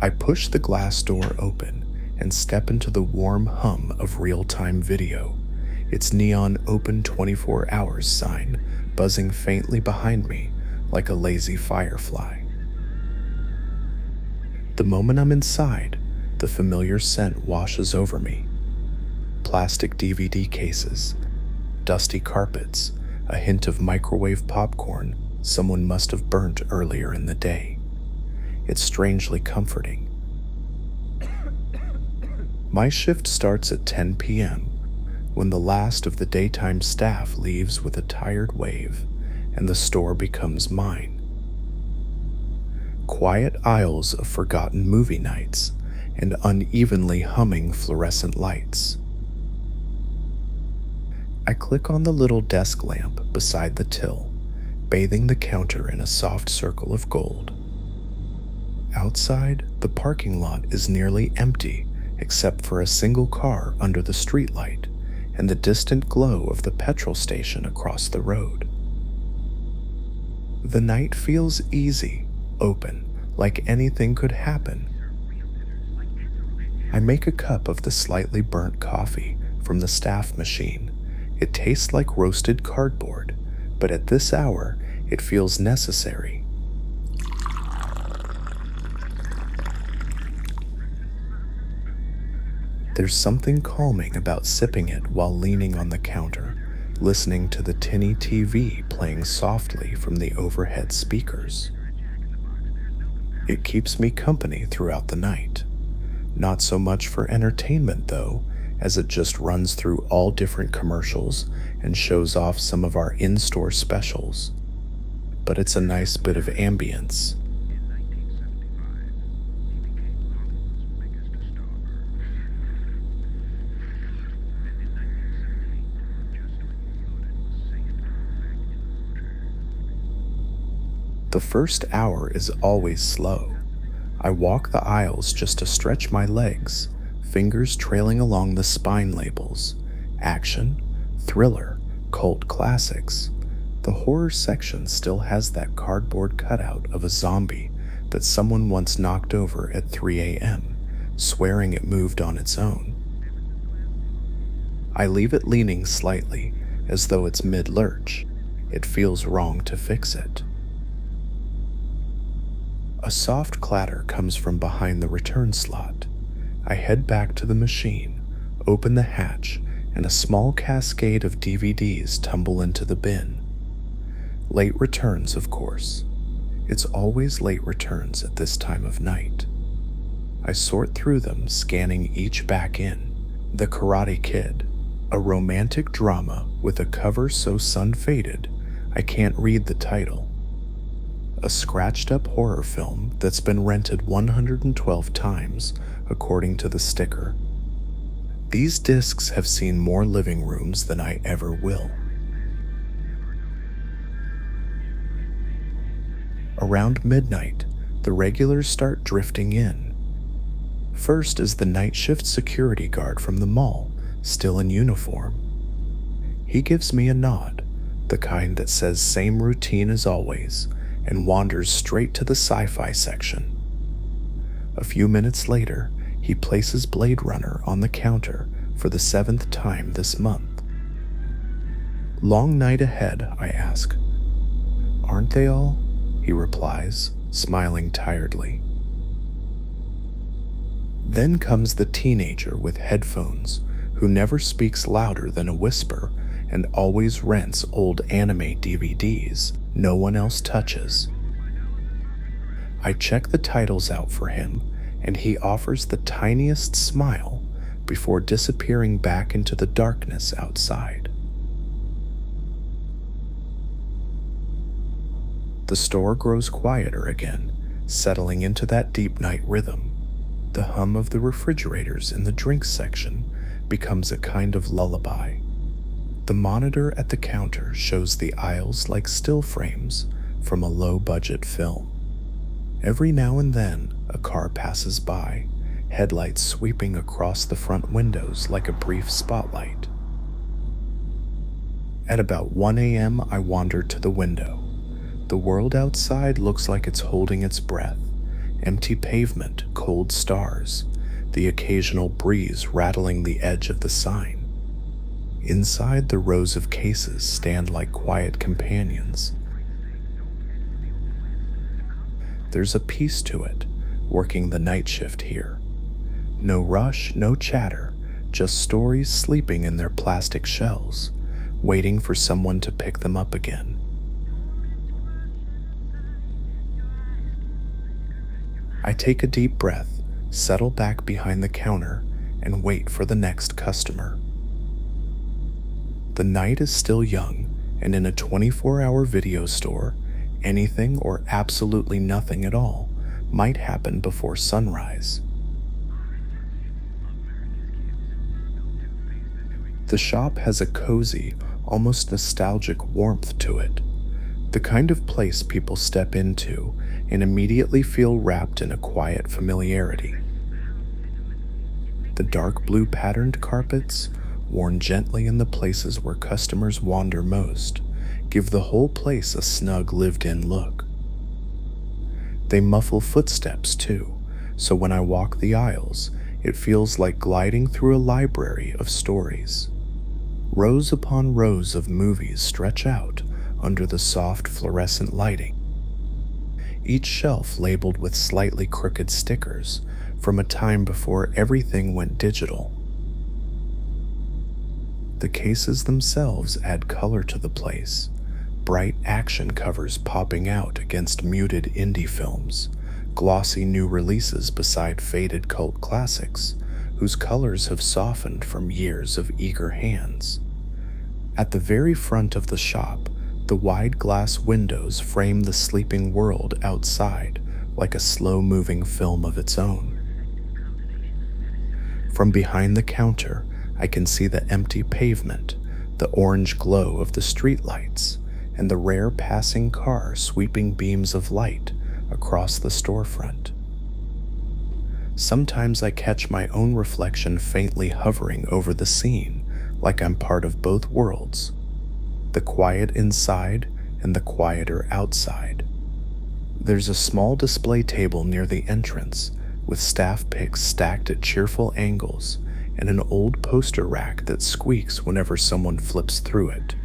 I push the glass door open and step into the warm hum of real-time video, its neon open 24 hours sign buzzing faintly behind me like a lazy firefly. The moment I'm inside, the familiar scent washes over me. Plastic DVD cases, dusty carpets, a hint of microwave popcorn someone must have burnt earlier in the day. It's strangely comforting. My shift starts at 10 p.m. when the last of the daytime staff leaves with a tired wave and the store becomes mine. Quiet aisles of forgotten movie nights and unevenly humming fluorescent lights. I click on the little desk lamp beside the till, bathing the counter in a soft circle of gold. Outside, the parking lot is nearly empty except for a single car under the streetlight and the distant glow of the petrol station across the road. The night feels easy, open, like anything could happen. I make a cup of the slightly burnt coffee from the staff machine. It tastes like roasted cardboard, but at this hour, it feels necessary. There's something calming about sipping it while leaning on the counter, listening to the tinny TV playing softly from the overhead speakers. It keeps me company throughout the night. Not so much for entertainment, though, as it just runs through all different commercials and shows off some of our in-store specials. But it's a nice bit of ambience. The first hour is always slow. I walk the aisles just to stretch my legs, fingers trailing along the spine labels. Action, thriller, cult classics. The horror section still has that cardboard cutout of a zombie that someone once knocked over at 3 a.m., swearing it moved on its own. I leave it leaning slightly, as though it's mid-lurch. It feels wrong to fix it. A soft clatter comes from behind the return slot. I head back to the machine, open the hatch, and a small cascade of DVDs tumble into the bin. Late returns, of course. It's always late returns at this time of night. I sort through them, scanning each back in. The Karate Kid, a romantic drama with a cover so sun-faded I can't read the title. A scratched-up horror film that's been rented 112 times, according to the sticker. These discs have seen more living rooms than I ever will. Around midnight, the regulars start drifting in. First is the night shift security guard from the mall, still in uniform. He gives me a nod, the kind that says same routine as always, and wanders straight to the sci-fi section. A few minutes later, he places Blade Runner on the counter for the 7th time this month. Long night ahead, I ask. Aren't they all? He replies, smiling tiredly. Then comes the teenager with headphones, who never speaks louder than a whisper and always rents old anime DVDs no one else touches. I check the titles out for him, and he offers the tiniest smile before disappearing back into the darkness outside. The store grows quieter again, settling into that deep night rhythm. The hum of the refrigerators in the drinks section becomes a kind of lullaby. The monitor at the counter shows the aisles like still frames from a low-budget film. Every now and then, a car passes by, headlights sweeping across the front windows like a brief spotlight. At about 1 a.m., I wander to the window. The world outside looks like it's holding its breath, Empty pavement, cold stars, the occasional breeze rattling the edge of the sign. Inside, the rows of cases stand like quiet companions. There's a peace to it, working the night shift here. No rush, no chatter, just stories sleeping in their plastic shells, waiting for someone to pick them up again. I take a deep breath, settle back behind the counter, and wait for the next customer. The night is still young, and in a 24-hour video store, anything or absolutely nothing at all might happen before sunrise. The shop has a cozy, almost nostalgic warmth to it, the kind of place people step into and immediately feel wrapped in a quiet familiarity. The dark blue patterned carpets, worn gently in the places where customers wander most, give the whole place a snug lived-in look. They muffle footsteps too, so when I walk the aisles, it feels like gliding through a library of stories. Rows upon rows of movies stretch out under the soft fluorescent lighting, each shelf labeled with slightly crooked stickers from a time before everything went digital. The cases themselves add color to the place, bright action covers popping out against muted indie films, glossy new releases beside faded cult classics whose colors have softened from years of eager hands. At the very front of the shop, the wide glass windows frame the sleeping world outside like a slow-moving film of its own. From behind the counter, I can see the empty pavement, the orange glow of the streetlights, and the rare passing car sweeping beams of light across the storefront. Sometimes I catch my own reflection faintly hovering over the scene, like I'm part of both worlds, the quiet inside and the quieter outside. There's a small display table near the entrance, with staff picks stacked at cheerful angles, and an old poster rack that squeaks whenever someone flips through it.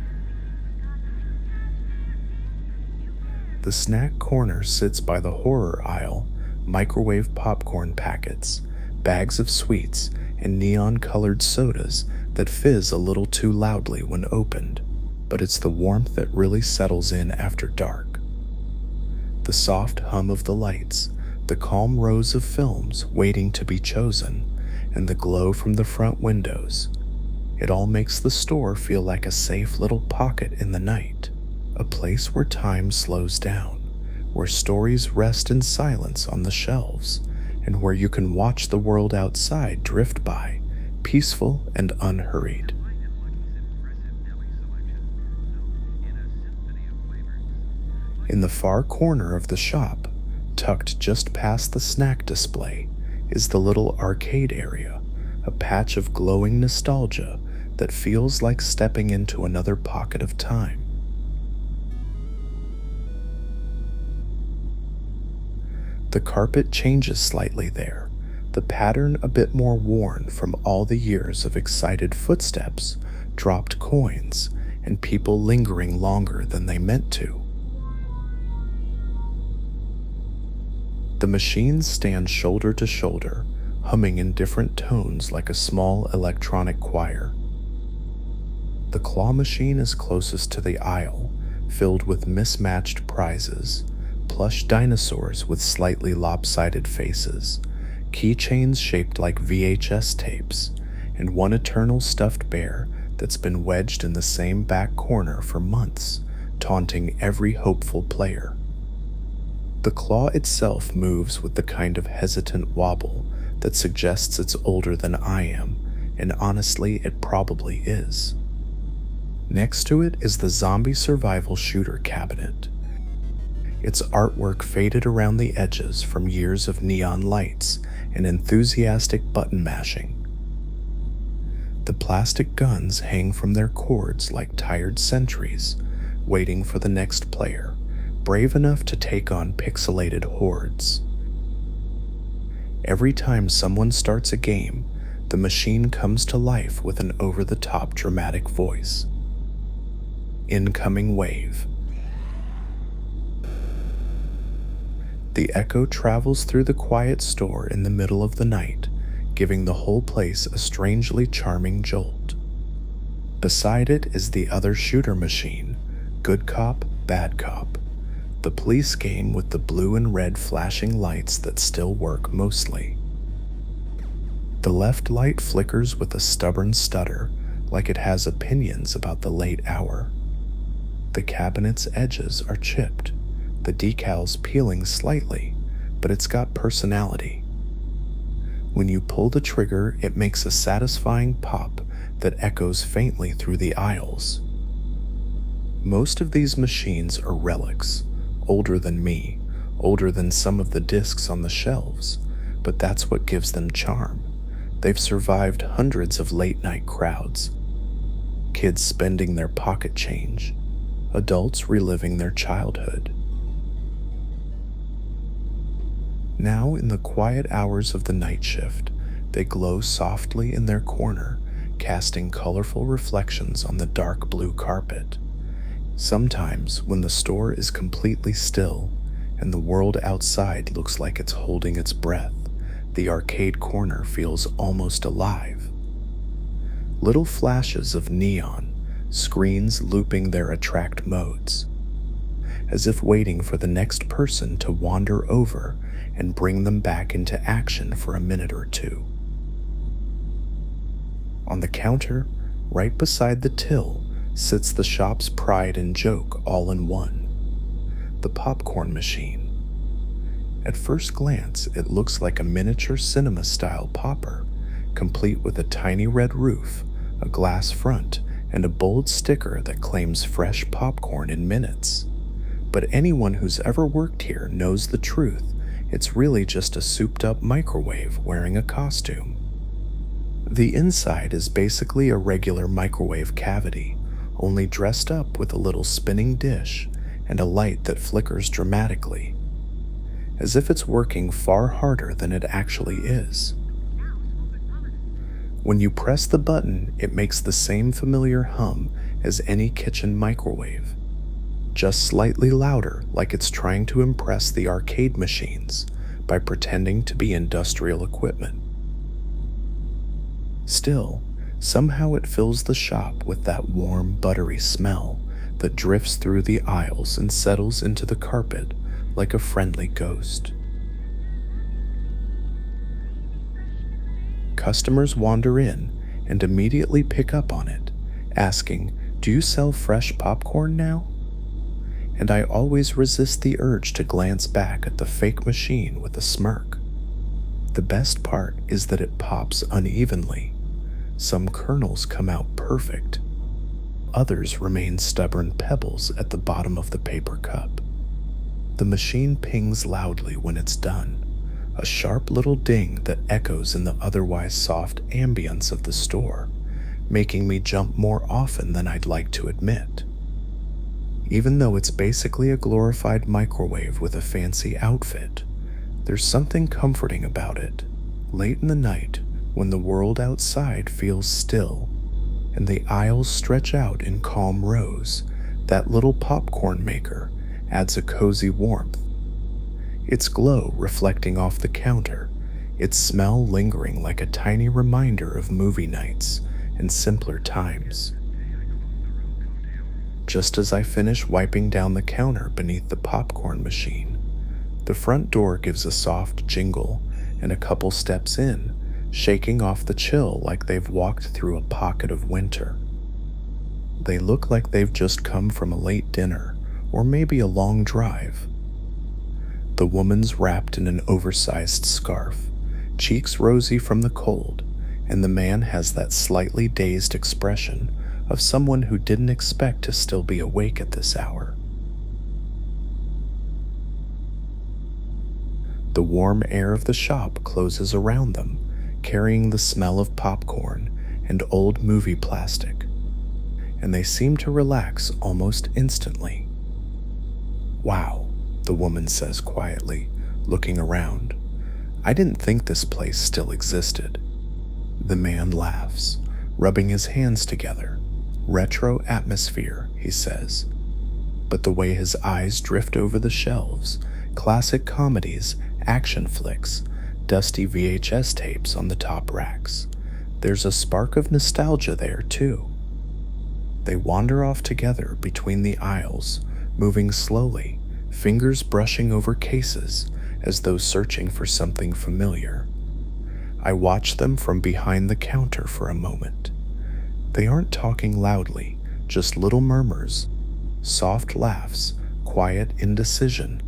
The snack corner sits by the horror aisle, microwave popcorn packets, bags of sweets, and neon-colored sodas that fizz a little too loudly when opened, but it's the warmth that really settles in after dark. The soft hum of the lights, the calm rows of films waiting to be chosen, and the glow from the front windows. It all makes the store feel like a safe little pocket in the night, a place where time slows down, where stories rest in silence on the shelves, and where you can watch the world outside drift by, peaceful and unhurried. In the far corner of the shop, tucked just past the snack display, is the little arcade area, a patch of glowing nostalgia that feels like stepping into another pocket of time. The carpet changes slightly there, the pattern a bit more worn from all the years of excited footsteps, dropped coins, and people lingering longer than they meant to. The machines stand shoulder to shoulder, humming in different tones like a small electronic choir. The claw machine is closest to the aisle, filled with mismatched prizes, plush dinosaurs with slightly lopsided faces, keychains shaped like VHS tapes, and one eternal stuffed bear that's been wedged in the same back corner for months, taunting every hopeful player. The claw itself moves with the kind of hesitant wobble that suggests it's older than I am, and honestly, it probably is. Next to it is the zombie survival shooter cabinet. Its artwork faded around the edges from years of neon lights and enthusiastic button mashing. The plastic guns hang from their cords like tired sentries, waiting for the next player, brave enough to take on pixelated hordes. Every time someone starts a game, the machine comes to life with an over-the-top dramatic voice. Incoming wave. The echo travels through the quiet store in the middle of the night, giving the whole place a strangely charming jolt. Beside it is the other shooter machine, Good Cop, Bad Cop, the police game with the blue and red flashing lights that still work mostly. The left light flickers with a stubborn stutter, like it has opinions about the late hour. The cabinet's edges are chipped, the decals peeling slightly, but it's got personality. When you pull the trigger, it makes a satisfying pop that echoes faintly through the aisles. Most of these machines are relics, older than me, older than some of the discs on the shelves, but that's what gives them charm. They've survived hundreds of late-night crowds. Kids spending their pocket change, adults reliving their childhood. Now, in the quiet hours of the night shift, they glow softly in their corner, casting colorful reflections on the dark blue carpet. Sometimes, when the store is completely still and the world outside looks like it's holding its breath, the arcade corner feels almost alive. Little flashes of neon, screens looping their attract modes, as if waiting for the next person to wander over and bring them back into action for a minute or two. On the counter, right beside the till, sits the shop's pride and joke all in one, the popcorn machine. At first glance, it looks like a miniature cinema-style popper, complete with a tiny red roof, a glass front, and a bold sticker that claims fresh popcorn in minutes. But anyone who's ever worked here knows the truth. It's really just a souped-up microwave wearing a costume. The inside is basically a regular microwave cavity, only dressed up with a little spinning dish and a light that flickers dramatically, as if it's working far harder than it actually is. When you press the button, it makes the same familiar hum as any kitchen microwave, just slightly louder, like it's trying to impress the arcade machines by pretending to be industrial equipment. Still, somehow it fills the shop with that warm, buttery smell that drifts through the aisles and settles into the carpet like a friendly ghost. Customers wander in and immediately pick up on it, asking, "Do you sell fresh popcorn now?" And I always resist the urge to glance back at the fake machine with a smirk. The best part is that it pops unevenly. Some kernels come out perfect. Others remain stubborn pebbles at the bottom of the paper cup. The machine pings loudly when it's done, a sharp little ding that echoes in the otherwise soft ambience of the store, making me jump more often than I'd like to admit. Even though it's basically a glorified microwave with a fancy outfit, there's something comforting about it. Late in the night, when the world outside feels still and the aisles stretch out in calm rows, that little popcorn maker adds a cozy warmth. Its glow reflecting off the counter, its smell lingering like a tiny reminder of movie nights and simpler times. Just as I finish wiping down the counter beneath the popcorn machine, the front door gives a soft jingle, and a couple steps in, shaking off the chill like they've walked through a pocket of winter. They look like they've just come from a late dinner, or maybe a long drive. The woman's wrapped in an oversized scarf, cheeks rosy from the cold, and the man has that slightly dazed expression of someone who didn't expect to still be awake at this hour. The warm air of the shop closes around them, carrying the smell of popcorn and old movie plastic, and they seem to relax almost instantly. "Wow," the woman says quietly, looking around. I didn't think this place still existed." The man laughs, rubbing his hands together. "Retro atmosphere," he says. But the way his eyes drift over the shelves, classic comedies, action flicks, dusty VHS tapes on the top racks, there's a spark of nostalgia there too. They wander off together between the aisles, moving slowly, fingers brushing over cases as though searching for something familiar. I watch them from behind the counter for a moment. They aren't talking loudly, just little murmurs, soft laughs, quiet indecision,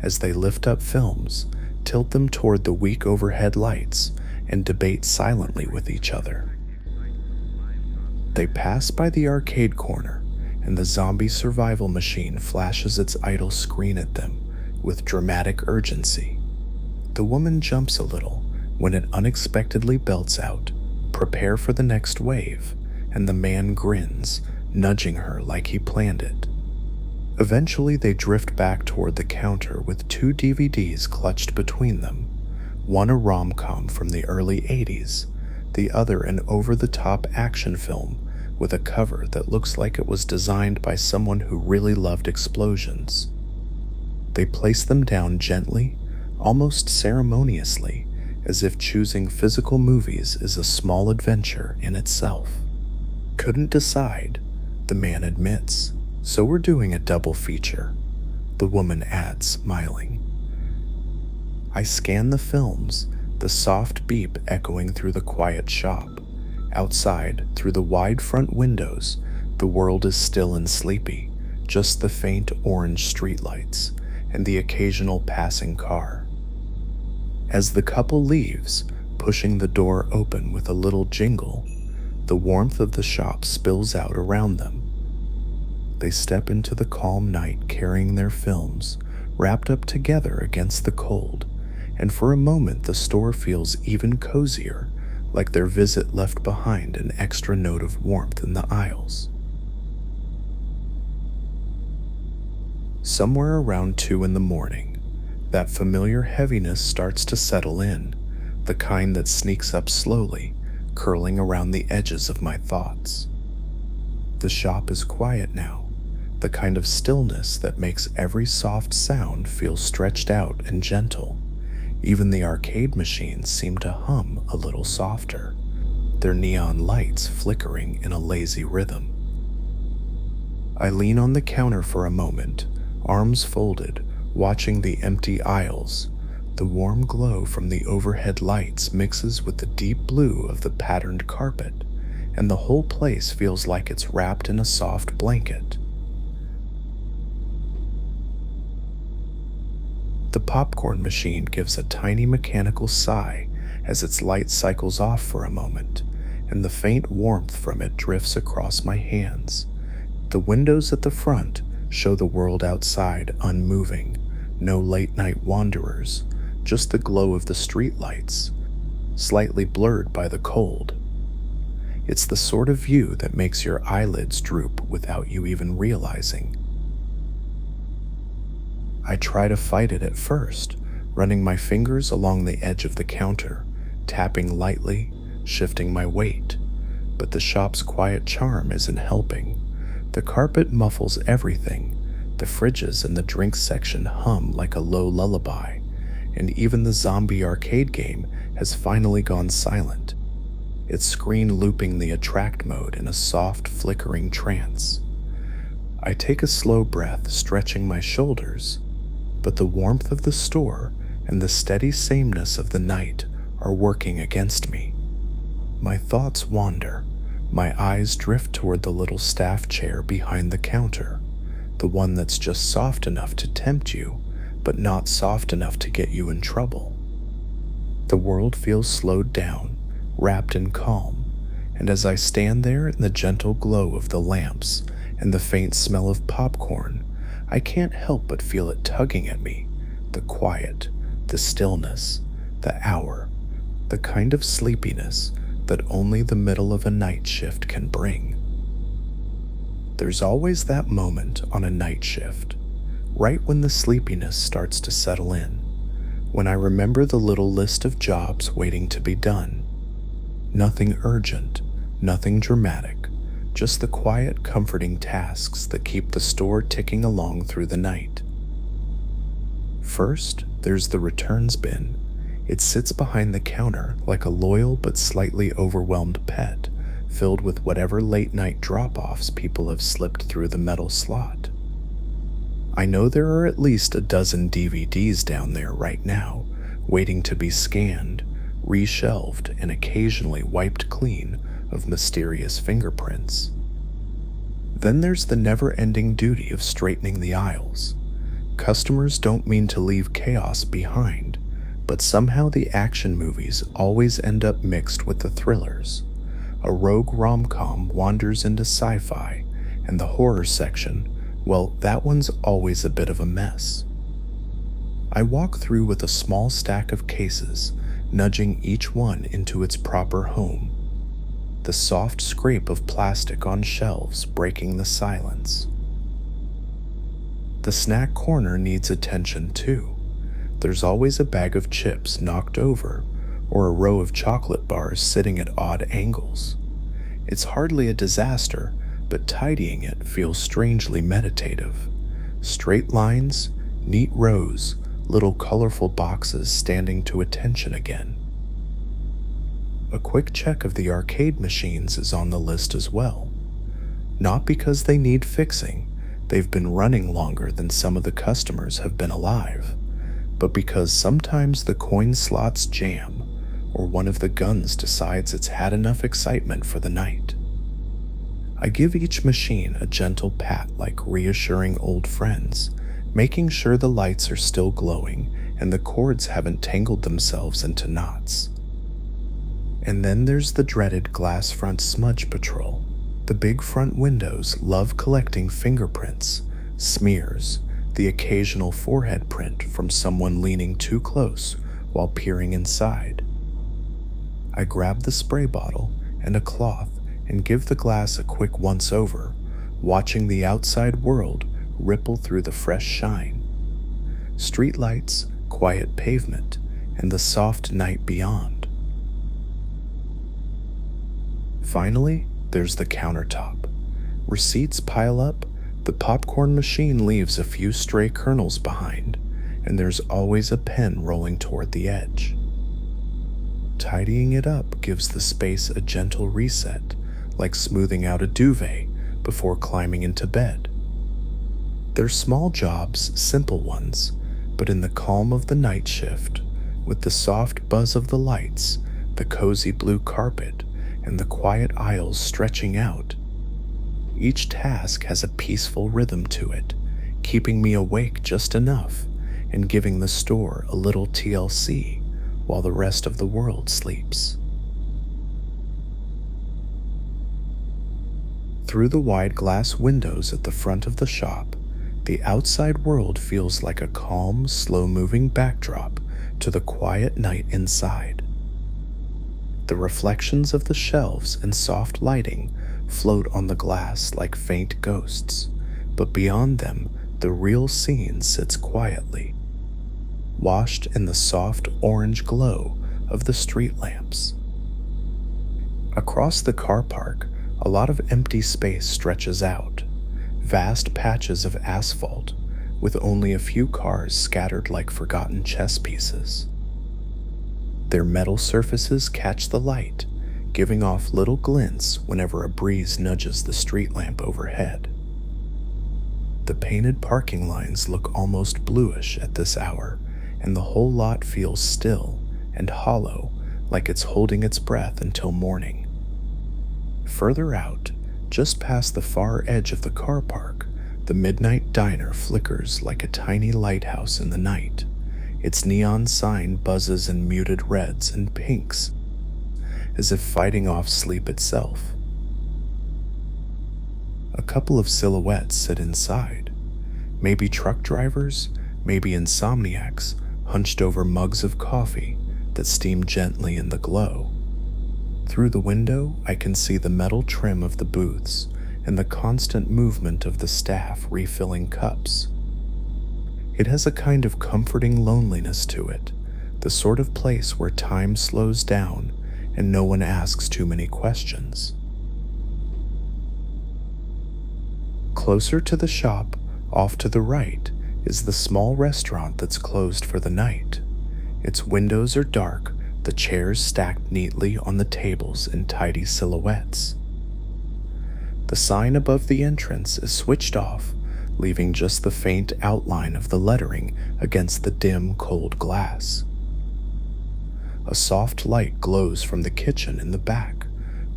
as they lift up films, tilt them toward the weak overhead lights, and debate silently with each other. They pass by the arcade corner, and the zombie survival machine flashes its idle screen at them with dramatic urgency. The woman jumps a little when it unexpectedly belts out, "Prepare for the next wave," and the man grins, nudging her like he planned it. Eventually, they drift back toward the counter with 2 DVDs clutched between them, one a rom-com from the early 80s, the other an over-the-top action film with a cover that looks like it was designed by someone who really loved explosions. They place them down gently, almost ceremoniously, as if choosing physical movies is a small adventure in itself. "Couldn't decide," the man admits, "so we're doing a double feature," the woman adds, smiling. I scan the films, the soft beep echoing through the quiet shop. Outside, through the wide front windows, the world is still and sleepy, just the faint orange streetlights and the occasional passing car. As the couple leaves, pushing the door open with a little jingle, the warmth of the shop spills out around them. They step into the calm night carrying their films, wrapped up together against the cold, and for a moment the store feels even cozier, like their visit left behind an extra note of warmth in the aisles. Somewhere around 2 in the morning, that familiar heaviness starts to settle in, the kind that sneaks up slowly, curling around the edges of my thoughts. The shop is quiet now, the kind of stillness that makes every soft sound feel stretched out and gentle. Even the arcade machines seem to hum a little softer, their neon lights flickering in a lazy rhythm. I lean on the counter for a moment, arms folded, watching the empty aisles. The warm glow from the overhead lights mixes with the deep blue of the patterned carpet, and the whole place feels like it's wrapped in a soft blanket. The popcorn machine gives a tiny mechanical sigh as its light cycles off for a moment, and the faint warmth from it drifts across my hands. The windows at the front show the world outside unmoving, no late-night wanderers, just the glow of the streetlights, slightly blurred by the cold. It's the sort of view that makes your eyelids droop without you even realizing. I try to fight it at first, running my fingers along the edge of the counter, tapping lightly, shifting my weight. But the shop's quiet charm isn't helping. The carpet muffles everything. The fridges in the drinks section hum like a low lullaby, and even the zombie arcade game has finally gone silent, its screen looping the attract mode in a soft, flickering trance. I take a slow breath, stretching my shoulders, but the warmth of the store and the steady sameness of the night are working against me. My thoughts wander. My eyes drift toward the little staff chair behind the counter, the one that's just soft enough to tempt you, but not soft enough to get you in trouble. The world feels slowed down, wrapped in calm, and as I stand there in the gentle glow of the lamps and the faint smell of popcorn, I can't help but feel it tugging at me, the quiet, the stillness, the hour, the kind of sleepiness that only the middle of a night shift can bring. There's always that moment on a night shift, right when the sleepiness starts to settle in, when I remember the little list of jobs waiting to be done. Nothing urgent, nothing dramatic, just the quiet, comforting tasks that keep the store ticking along through the night. First, there's the returns bin. It sits behind the counter like a loyal but slightly overwhelmed pet, filled with whatever late-night drop-offs people have slipped through the metal slot. I know there are at least a dozen DVDs down there right now, waiting to be scanned, reshelved, and occasionally wiped clean of mysterious fingerprints. Then there's the never-ending duty of straightening the aisles. Customers don't mean to leave chaos behind, but somehow the action movies always end up mixed with the thrillers. A rogue rom-com wanders into sci-fi, and the horror section, well, that one's always a bit of a mess. I walk through with a small stack of cases, nudging each one into its proper home. The soft scrape of plastic on shelves breaking the silence. The snack corner needs attention too. There's always a bag of chips knocked over, or a row of chocolate bars sitting at odd angles. It's hardly a disaster, but tidying it feels strangely meditative. Straight lines, neat rows, little colorful boxes standing to attention again. A quick check of the arcade machines is on the list as well. Not because they need fixing, they've been running longer than some of the customers have been alive, but because sometimes the coin slots jam, or one of the guns decides it's had enough excitement for the night. I give each machine a gentle pat like reassuring old friends, making sure the lights are still glowing and the cords haven't tangled themselves into knots. And then there's the dreaded glass front smudge patrol. The big front windows love collecting fingerprints, smears, the occasional forehead print from someone leaning too close while peering inside. I grab the spray bottle and a cloth and give the glass a quick once-over, watching the outside world ripple through the fresh shine. Street lights, quiet pavement, and the soft night beyond. Finally, there's the countertop. Receipts pile up, the popcorn machine leaves a few stray kernels behind, and there's always a pen rolling toward the edge. Tidying it up gives the space a gentle reset, like smoothing out a duvet before climbing into bed. They're small jobs, simple ones, but in the calm of the night shift, with the soft buzz of the lights, the cozy blue carpet, and the quiet aisles stretching out, each task has a peaceful rhythm to it, keeping me awake just enough and giving the store a little TLC while the rest of the world sleeps. Through the wide glass windows at the front of the shop, the outside world feels like a calm, slow-moving backdrop to the quiet night inside. The reflections of the shelves and soft lighting float on the glass like faint ghosts, but beyond them, the real scene sits quietly, washed in the soft orange glow of the street lamps. Across the car park, a lot of empty space stretches out, vast patches of asphalt with only a few cars scattered like forgotten chess pieces. Their metal surfaces catch the light, giving off little glints whenever a breeze nudges the street lamp overhead. The painted parking lines look almost bluish at this hour, and the whole lot feels still and hollow, like it's holding its breath until morning. Further out, just past the far edge of the car park, the midnight diner flickers like a tiny lighthouse in the night. Its neon sign buzzes in muted reds and pinks, as if fighting off sleep itself. A couple of silhouettes sit inside, maybe truck drivers, maybe insomniacs, hunched over mugs of coffee that steam gently in the glow. Through the window, I can see the metal trim of the booths and the constant movement of the staff refilling cups. It has a kind of comforting loneliness to it, the sort of place where time slows down and no one asks too many questions. Closer to the shop, off to the right, is the small restaurant that's closed for the night. Its windows are dark, the chairs stacked neatly on the tables in tidy silhouettes. The sign above the entrance is switched off, leaving just the faint outline of the lettering against the dim, cold glass. A soft light glows from the kitchen in the back,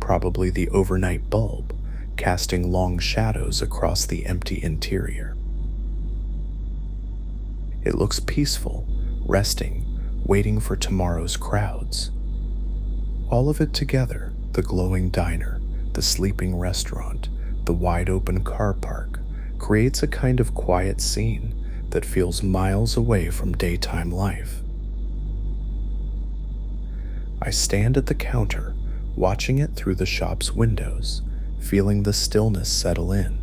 probably the overnight bulb, casting long shadows across the empty interior. It looks peaceful, resting, waiting for tomorrow's crowds. All of it together, the glowing diner, the sleeping restaurant, the wide-open car park, creates a kind of quiet scene that feels miles away from daytime life. I stand at the counter, watching it through the shop's windows, feeling the stillness settle in.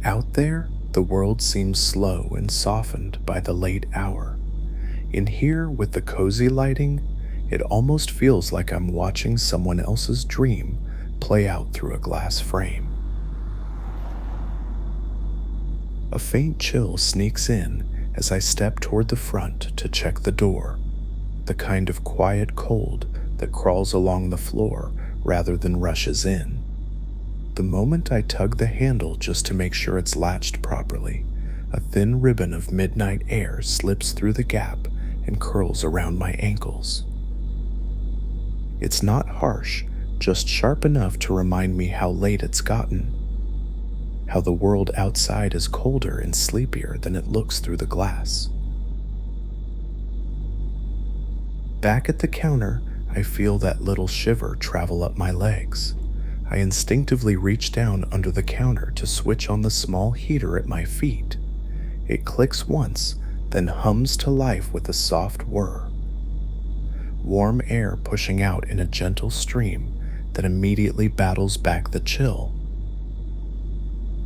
Out there, the world seems slow and softened by the late hour. In here, with the cozy lighting, it almost feels like I'm watching someone else's dream play out through a glass frame. A faint chill sneaks in as I step toward the front to check the door, the kind of quiet cold that crawls along the floor rather than rushes in. The moment I tug the handle just to make sure it's latched properly, a thin ribbon of midnight air slips through the gap and curls around my ankles. It's not harsh, just sharp enough to remind me how late it's gotten, how the world outside is colder and sleepier than it looks through the glass. Back at the counter, I feel that little shiver travel up my legs. I instinctively reach down under the counter to switch on the small heater at my feet. It clicks once, then hums to life with a soft whir. Warm air pushing out in a gentle stream that immediately battles back the chill.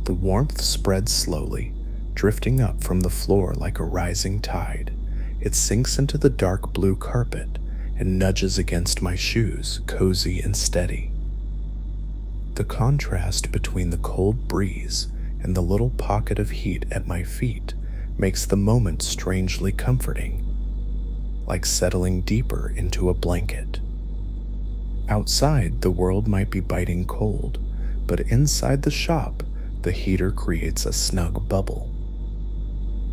The warmth spreads slowly, drifting up from the floor like a rising tide. It sinks into the dark blue carpet and nudges against my shoes, cozy and steady. The contrast between the cold breeze and the little pocket of heat at my feet makes the moment strangely comforting, like settling deeper into a blanket. Outside, the world might be biting cold, but inside the shop, the heater creates a snug bubble.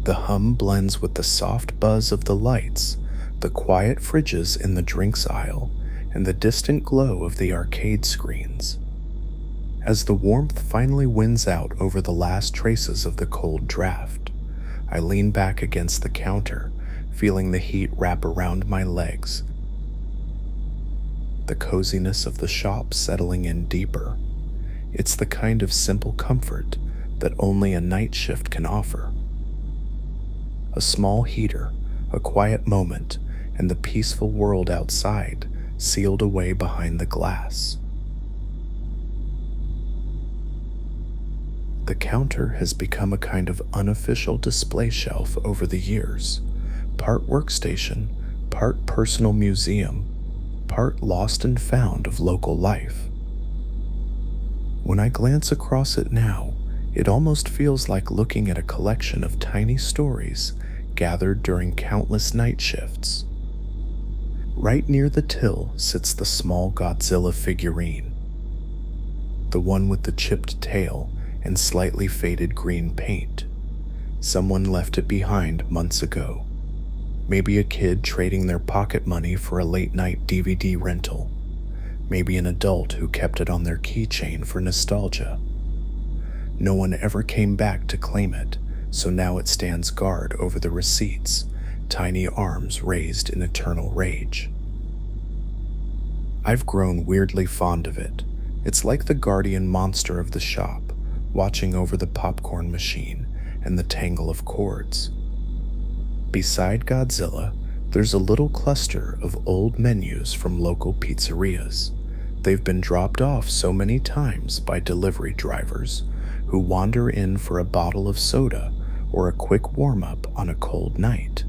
The hum blends with the soft buzz of the lights, the quiet fridges in the drinks aisle, and the distant glow of the arcade screens. As the warmth finally wins out over the last traces of the cold draft, I lean back against the counter, feeling the heat wrap around my legs, the coziness of the shop settling in deeper. It's the kind of simple comfort that only a night shift can offer. A small heater, a quiet moment, and the peaceful world outside sealed away behind the glass. The counter has become a kind of unofficial display shelf over the years, part workstation, part personal museum, part lost and found of local life. When I glance across it now, it almost feels like looking at a collection of tiny stories gathered during countless night shifts. Right near the till sits the small Godzilla figurine, the one with the chipped tail and slightly faded green paint. Someone left it behind months ago. Maybe a kid trading their pocket money for a late-night DVD rental. Maybe an adult who kept it on their keychain for nostalgia. No one ever came back to claim it, so now it stands guard over the receipts, tiny arms raised in eternal rage. I've grown weirdly fond of it. It's like the guardian monster of the shop, watching over the popcorn machine and the tangle of cords. Beside Godzilla, there's a little cluster of old menus from local pizzerias. They've been dropped off so many times by delivery drivers who wander in for a bottle of soda or a quick warm-up on a cold night.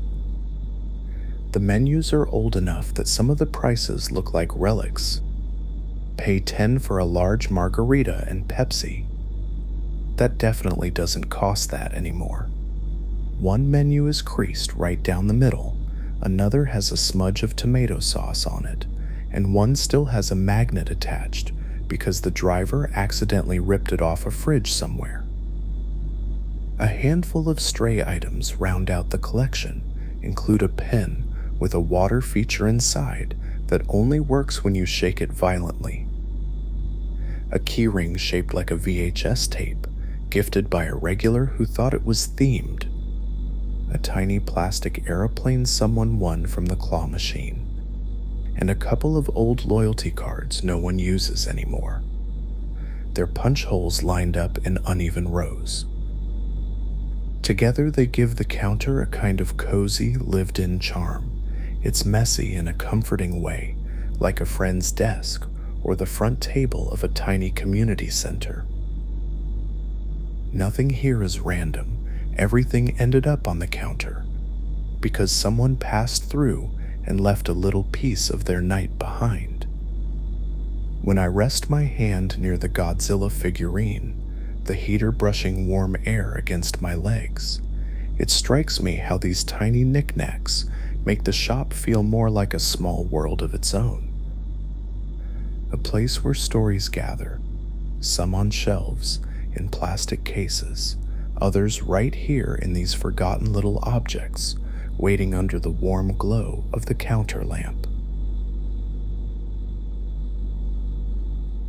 The menus are old enough that some of the prices look like relics. Pay 10 for a large margarita and Pepsi. That definitely doesn't cost that anymore. One menu is creased right down the middle, another has a smudge of tomato sauce on it, and one still has a magnet attached because the driver accidentally ripped it off a fridge somewhere. A handful of stray items round out the collection, include a pen with a water feature inside that only works when you shake it violently, a keyring shaped like a VHS tape, gifted by a regular who thought it was themed, a tiny plastic aeroplane someone won from the claw machine, and a couple of old loyalty cards no one uses anymore, their punch holes lined up in uneven rows. Together they give the counter a kind of cozy, lived-in charm. It's messy in a comforting way, like a friend's desk or the front table of a tiny community center. Nothing here is random. Everything ended up on the counter because someone passed through and left a little piece of their night behind. When I rest my hand near the Godzilla figurine, the heater brushing warm air against my legs, it strikes me how these tiny knickknacks make the shop feel more like a small world of its own. A place where stories gather, some on shelves, in plastic cases, others right here in these forgotten little objects, waiting under the warm glow of the counter lamp.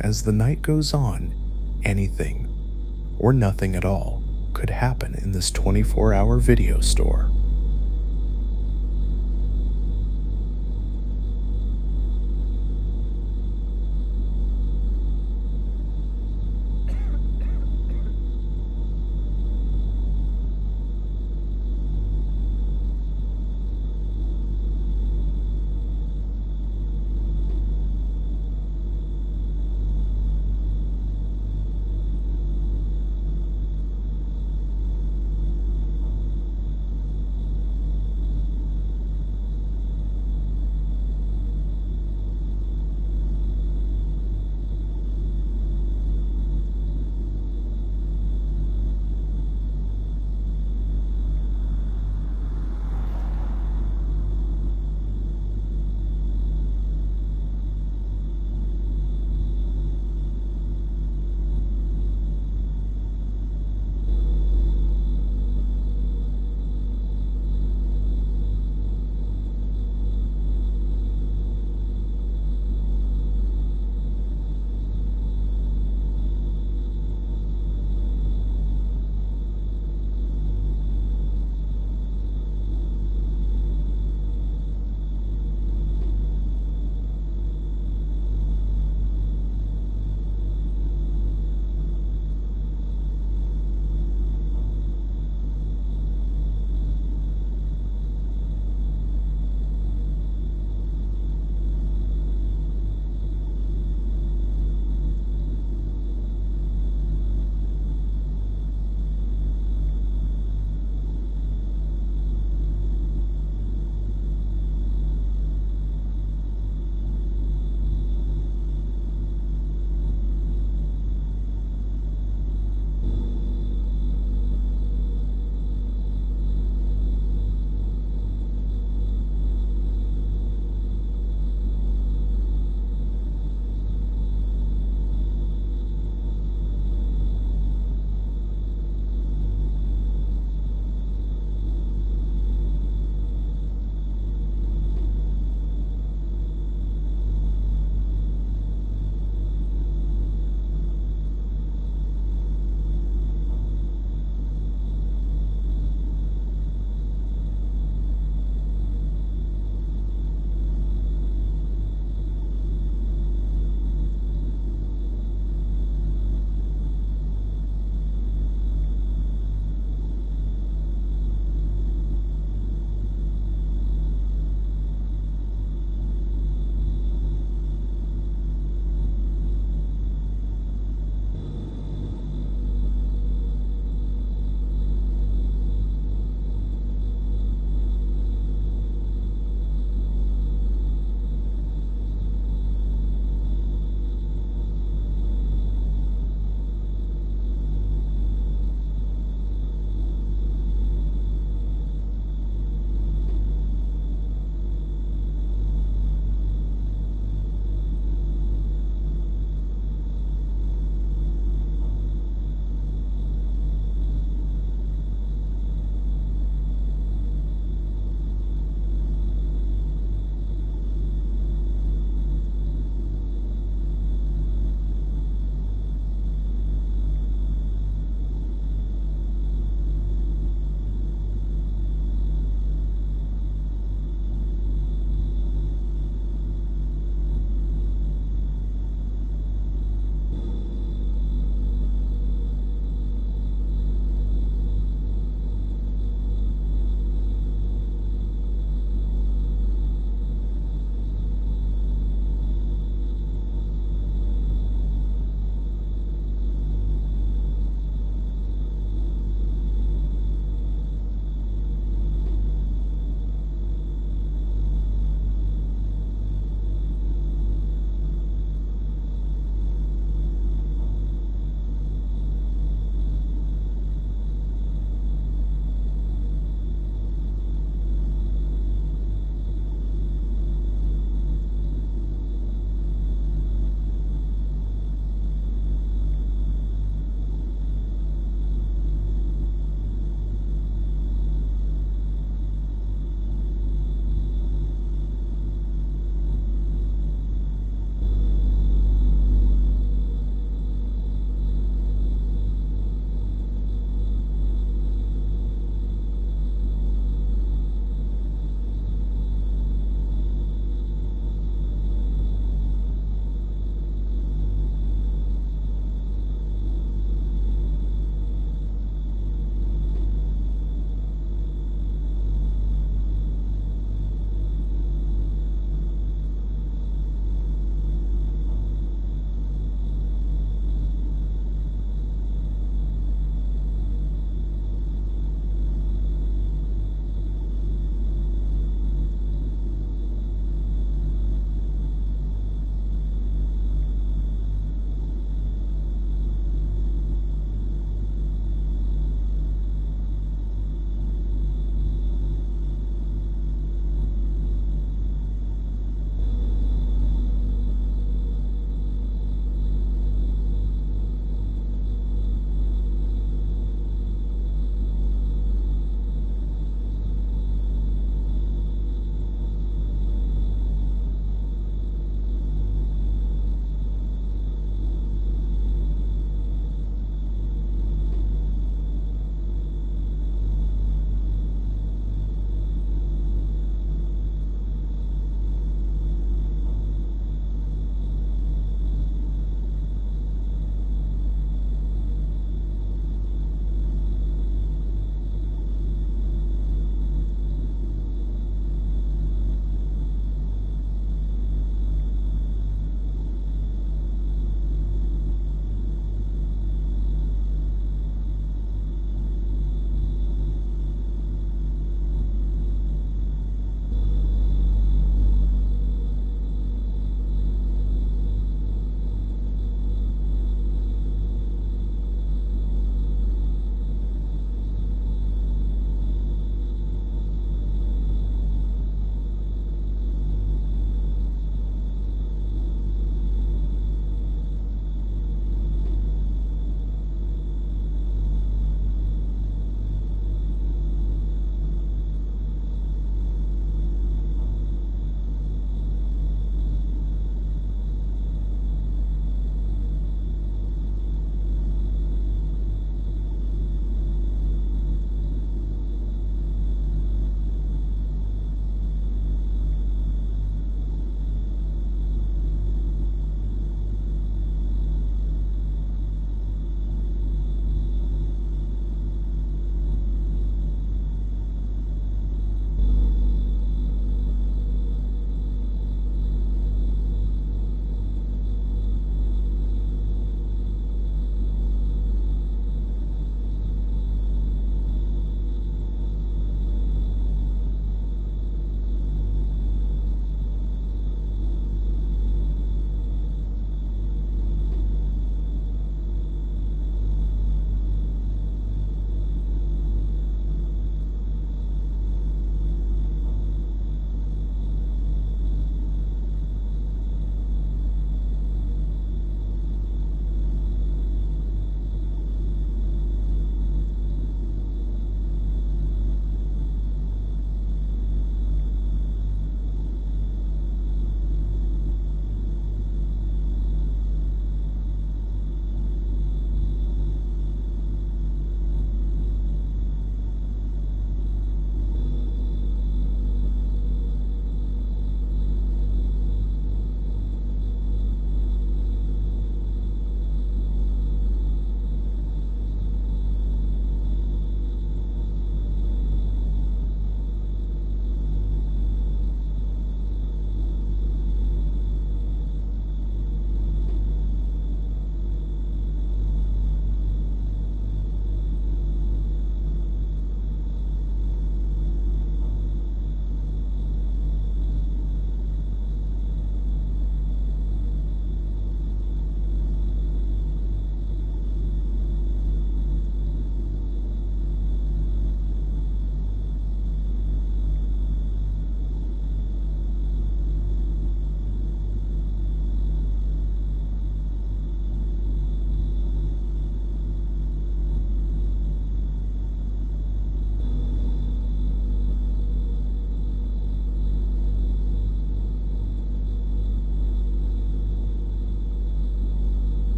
As the night goes on, anything, or nothing at all, could happen in this 24-hour video store.